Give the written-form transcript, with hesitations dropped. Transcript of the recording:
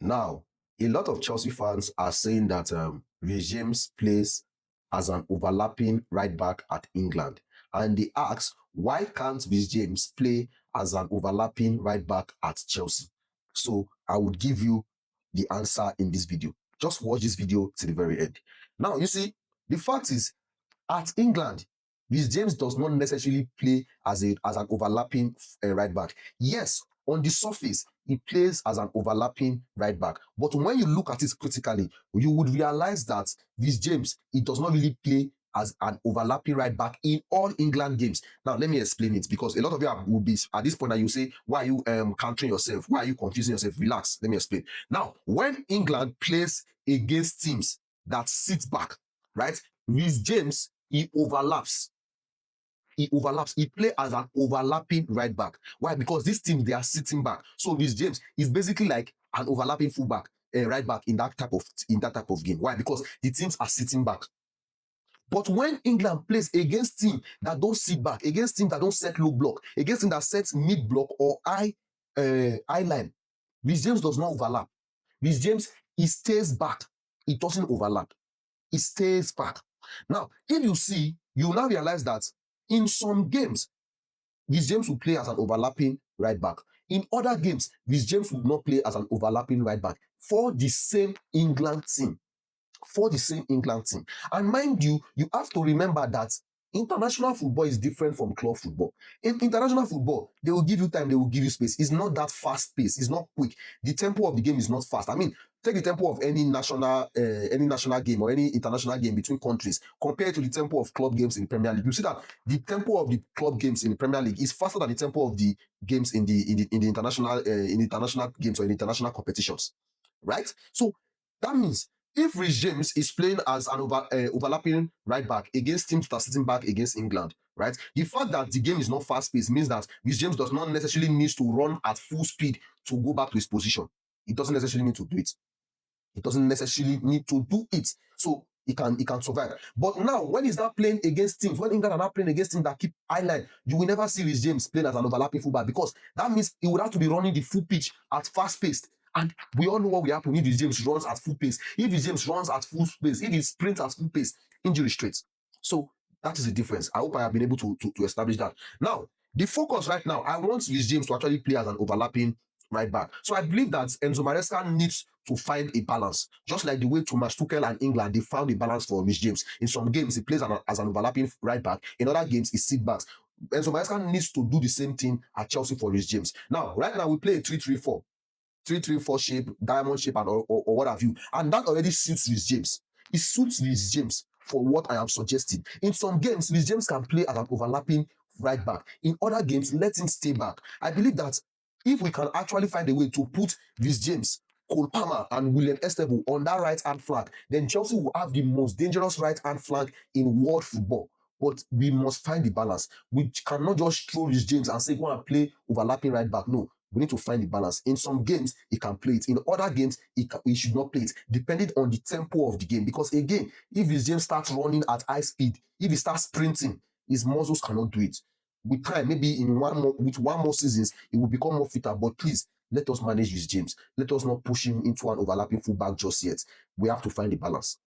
Now, a lot of Chelsea fans are saying that Reece James plays as an overlapping right back at England. And they ask, why can't Reece James play as an overlapping right back at Chelsea? So I would give you the answer in this video. Just watch this video to the very end. Now, you see, the fact is, at England, Reece James does not necessarily play as an overlapping right back. Yes, on the surface, he plays as an overlapping right back. But when you look at it critically, you would realize that Reece James, he does not really play as an overlapping right back in all England games. Now, let me explain it, because a lot of you will be at this point and you say, why are you countering yourself? Why are you confusing yourself? Relax. Let me explain. Now, when England plays against teams that sit back, right? Reece James, he overlaps. He play as an overlapping right back. Why? Because this team, they are sitting back. So Reece James is basically like an overlapping fullback, right back in that type of game. Why? Because the teams are sitting back. But when England plays against teams that don't sit back, against teams that don't set low block, against teams that set mid block or high line, Reece James does not overlap. Reece James, he stays back. He doesn't overlap. He stays back. Now, if you see, you will now realize that in some games, Reece James will play as an overlapping right back. In other games, Reece James will not play as an overlapping right back for the same England team. And mind you, you have to remember that international football is different from club football. In international football, they will give you time, they will give you space. It's not that fast paced, it's not quick. The tempo of the game is not fast. I mean, take the tempo of any national game or any international game between countries compared to the tempo of club games in the Premier League. You see that the tempo of the club games in the Premier League is faster than the tempo of the games in the international games or in international competitions, right? So that means if Reece James is playing as an overlapping right back against teams that are sitting back against England, right? The fact that the game is not fast-paced means that Reece James does not necessarily need to run at full speed to go back to his position. He doesn't necessarily need to do it. So he can survive. But now, when he's not playing against teams, when England are not playing against teams that keep high line, you will never see Reece James playing as an overlapping fullback, because that means he would have to be running the full pitch at fast-paced. And we all know what will happen if Reece James runs at full pace. If Reece James runs at full pace, if he sprints at full pace, injury straight. So that is the difference. I hope I have been able to establish that. Now, the focus right now, I want Reece James to actually play as an overlapping right back. So I believe that Enzo Maresca needs to find a balance, just like the way Thomas Tuchel and England, they found a balance for Reece James. In some games, he plays as an overlapping right back. In other games, he sits back. Enzo Maresca needs to do the same thing at Chelsea for Reece James. Now, right now, we play a 3-3-4. 3-3-4 shape, diamond shape, and or what have you. And that already suits Reece James. It suits Reece James for what I am suggesting. In some games, Reece James can play as an overlapping right back. In other games, let him stay back. I believe that if we can actually find a way to put Reece James, Cole Palmer, and William Esteban on that right-hand flank, then Chelsea will have the most dangerous right-hand flank in world football. But we must find the balance. We cannot just throw Reece James and say, go and play overlapping right back. No. We need to find the balance. In some games, he can play it. In other games, he should not play it, depending on the tempo of the game. Because again, if Reece James starts running at high speed, if he starts sprinting, his muscles cannot do it. With time, maybe with one more seasons, he will become more fitter. But please, let us manage Reece James. Let us not push him into an overlapping fullback just yet. We have to find the balance.